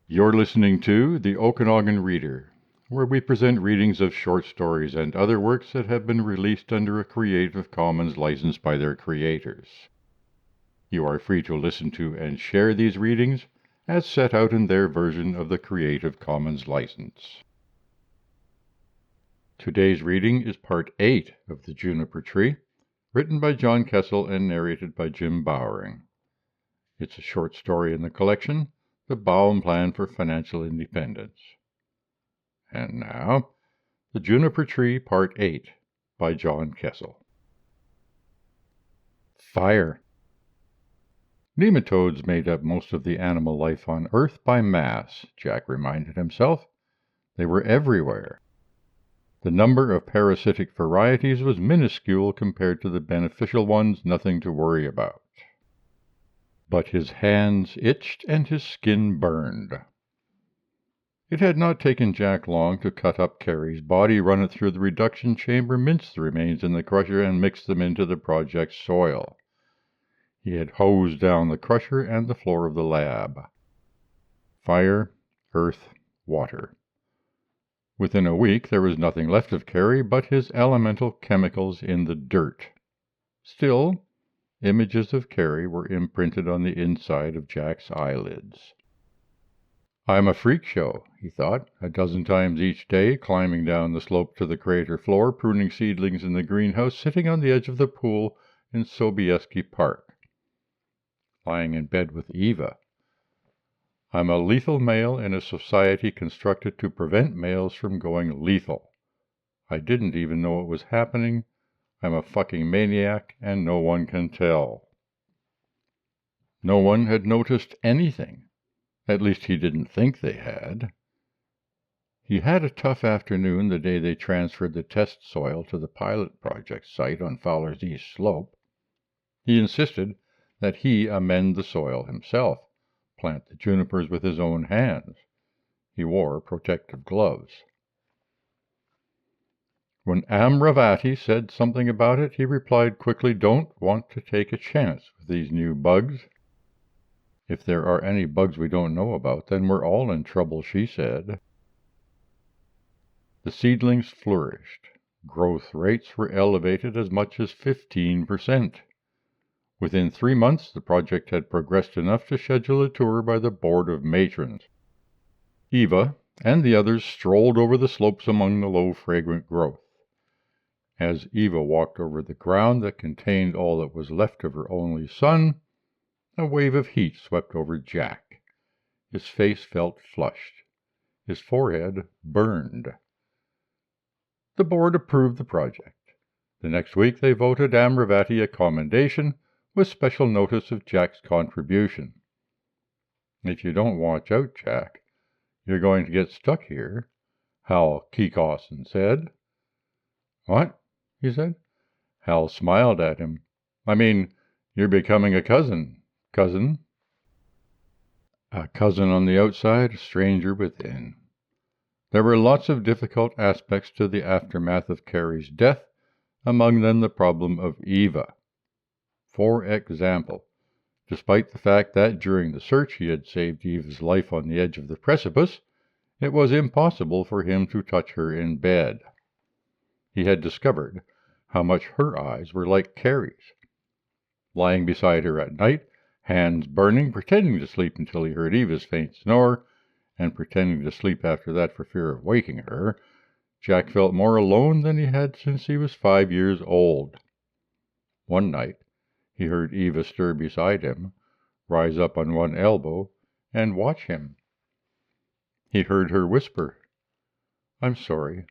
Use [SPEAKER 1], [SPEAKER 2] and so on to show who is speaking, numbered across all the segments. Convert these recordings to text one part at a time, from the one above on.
[SPEAKER 1] You're listening to The Okanagan Reader, where we present readings of short stories and other works that have been released under a Creative Commons license by their creators. You are free to listen to and share these readings as set out in their version of the Creative Commons license. Today's reading is part 8 of The Juniper Tree, written by John Kessel and narrated by Jim Bowering. It's a short story in the collection, The Baum Plan for Financial Independence. And now, The Juniper Tree, Part 8, by John Kessel. Fire. Nematodes made up most of the animal life on Earth by mass, Jack reminded himself. They were everywhere. The number of parasitic varieties was minuscule compared to the beneficial ones, nothing to worry about. But his hands itched and his skin burned. It had not taken Jack long to cut up Carey's body, run it through the reduction chamber, mince the remains in the crusher, and mix them into the project's soil. He had hosed down the crusher and the floor of the lab. Fire, earth, water. Within a week there was nothing left of Carey but his elemental chemicals in the dirt. Still, images of Carey were imprinted on the inside of Jack's eyelids. I'm a freak show, he thought, a dozen times each day, climbing down the slope to the crater floor, pruning seedlings in the greenhouse, sitting on the edge of the pool in Sobieski Park, lying in bed with Eva. I'm a lethal male in a society constructed to prevent males from going lethal. I didn't even know it was happening. I'm a fucking maniac, and no one can tell. No one had noticed anything. At least he didn't think they had. He had a tough afternoon the day they transferred the test soil to the pilot project site on Fowler's East Slope. He insisted that he amend the soil himself, plant the junipers with his own hands. He wore protective gloves. When Amravati said something about it, he replied quickly, "Don't want to take a chance with these new bugs." "If there are any bugs we don't know about, then we're all in trouble," she said. The seedlings flourished. Growth rates were elevated as much as 15%. Within 3 months, the project had progressed enough to schedule a tour by the Board of Matrons. Eva and the others strolled over the slopes among the low, fragrant growth. As Eva walked over the ground that contained all that was left of her only son, a wave of heat swept over Jack. His face felt flushed. His forehead burned. The board approved the project. The next week they voted Amravati a commendation, with special notice of Jack's contribution. "If you don't watch out, Jack, you're going to get stuck here," Hal Kekosson said. "What?" he said. Hal smiled at him. "I mean, you're becoming a cousin. Cousin?" A cousin on the outside, a stranger within. There were lots of difficult aspects to the aftermath of Carey's death, among them the problem of Eva. For example, despite the fact that during the search he had saved Eva's life on the edge of the precipice, it was impossible for him to touch her in bed. He had discovered how much her eyes were like Carey's. Lying beside her at night, hands burning, pretending to sleep until he heard Eva's faint snore, and pretending to sleep after that for fear of waking her, Jack felt more alone than he had since he was 5 years old. One night, he heard Eva stir beside him, rise up on one elbow, and watch him. He heard her whisper, "I'm sorry.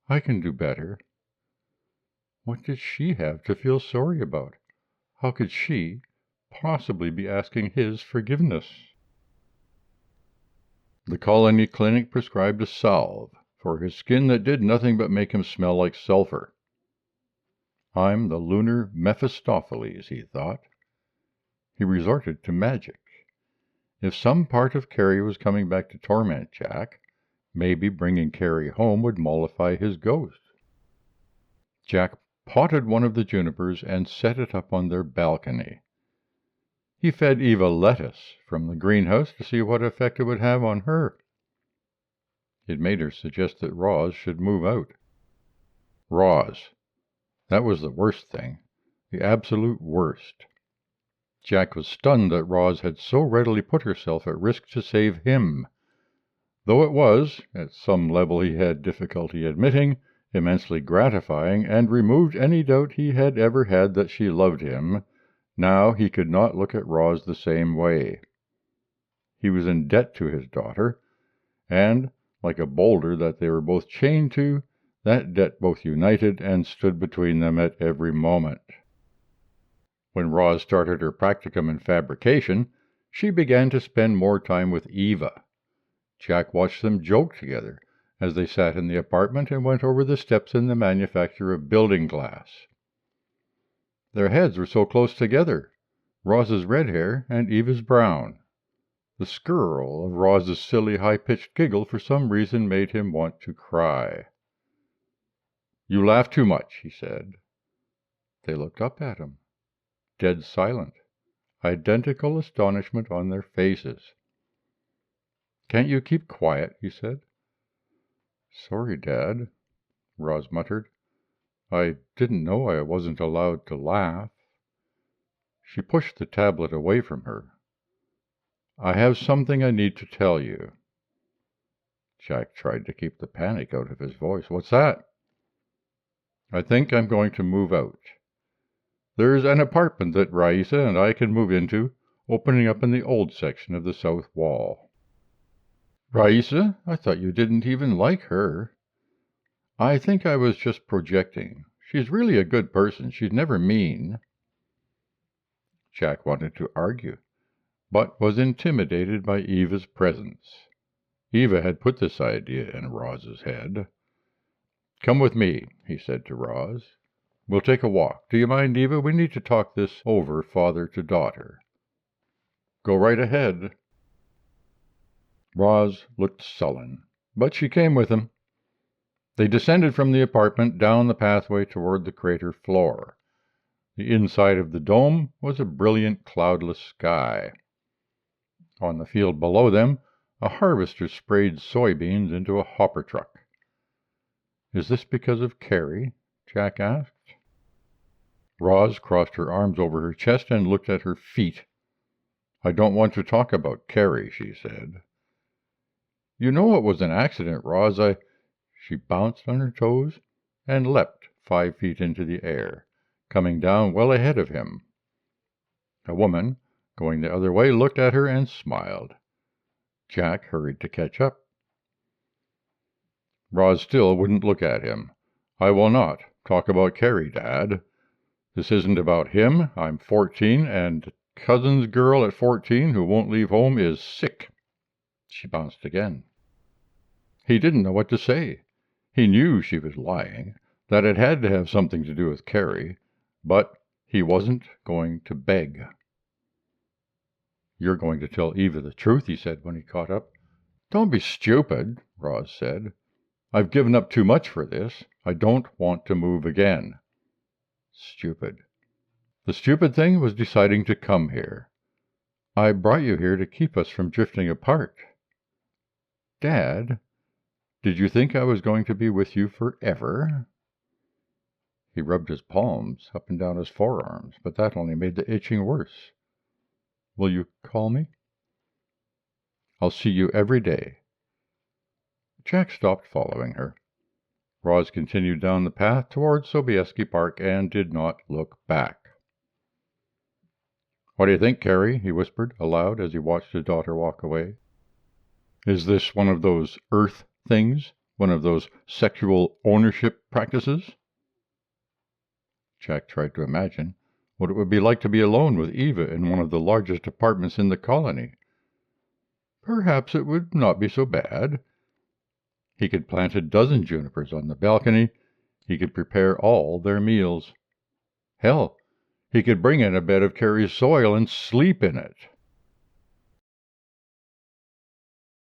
[SPEAKER 1] I can do better." What did she have to feel sorry about? How could she possibly be asking his forgiveness? The colony clinic prescribed a salve for his skin that did nothing but make him smell like sulfur. I'm the lunar Mephistopheles, he thought. He resorted to magic. If some part of Carey was coming back to torment Jack, maybe bringing Carey home would mollify his ghost. Jack potted one of the junipers and set it up on their balcony. He fed Eva lettuce from the greenhouse to see what effect it would have on her. It made her suggest that Roz should move out. Roz. That was the worst thing. The absolute worst. Jack was stunned that Roz had so readily put herself at risk to save him. Though it was, at some level he had difficulty admitting, immensely gratifying, and removed any doubt he had ever had that she loved him, now he could not look at Roz the same way. He was in debt to his daughter, and, like a boulder that they were both chained to, that debt both united and stood between them at every moment. When Roz started her practicum in fabrication, she began to spend more time with Eva. Jack watched them joke together as they sat in the apartment and went over the steps in the manufacture of building glass. Their heads were so close together, Roz's red hair and Eva's brown. The skirl of Roz's silly, high-pitched giggle for some reason made him want to cry. "You laugh too much," he said. They looked up at him, dead silent, identical astonishment on their faces. "Can't you keep quiet?" he said. "Sorry, Dad," Roz muttered. "I didn't know I wasn't allowed to laugh." She pushed the tablet away from her. "I have something I need to tell you." Jack tried to keep the panic out of his voice. "What's that?" "I think I'm going to move out. There's an apartment that Raisa and I can move into, opening up in the old section of the south wall." "Raisa? I thought you didn't even like her." "I think I was just projecting. She's really a good person. She's never mean." Jack wanted to argue, but was intimidated by Eva's presence. Eva had put this idea in Roz's head. "Come with me," he said to Roz. "We'll take a walk. Do you mind, Eva? We need to talk this over, father to daughter." "Go right ahead." Roz looked sullen, but she came with him. They descended from the apartment down the pathway toward the crater floor. The inside of the dome was a brilliant, cloudless sky. On the field below them, a harvester sprayed soybeans into a hopper truck. "Is this because of Carey?" Jack asked. Roz crossed her arms over her chest and looked at her feet. "I don't want to talk about Carey," she said. "You know it was an accident, Roz. She bounced on her toes and leapt 5 feet into the air, coming down well ahead of him. A woman, going the other way, looked at her and smiled. Jack hurried to catch up. Roz still wouldn't look at him. "I will not talk about Carey, Dad. This isn't about him. I'm 14, and cousin's girl at 14 who won't leave home is sick." She bounced again. He didn't know what to say. He knew she was lying, that it had to have something to do with Carey, but he wasn't going to beg. "You're going to tell Eva the truth," he said when he caught up. "Don't be stupid," Roz said. "I've given up too much for this. I don't want to move again." Stupid. The stupid thing was deciding to come here. "I brought you here to keep us from drifting apart." "Dad, did you think I was going to be with you forever?" He rubbed his palms up and down his forearms, but that only made the itching worse. "Will you call me?" "I'll see you every day." Jack stopped following her. Roz continued down the path toward Sobieski Park and did not look back. "What do you think, Carey?" he whispered aloud as he watched his daughter walk away. "Is this one of those earth things? One of those sexual ownership practices?" Jack tried to imagine what it would be like to be alone with Eva in one of the largest apartments in the colony. Perhaps it would not be so bad. He could plant a dozen junipers on the balcony. He could prepare all their meals. Hell, he could bring in a bed of Carey's soil and sleep in it.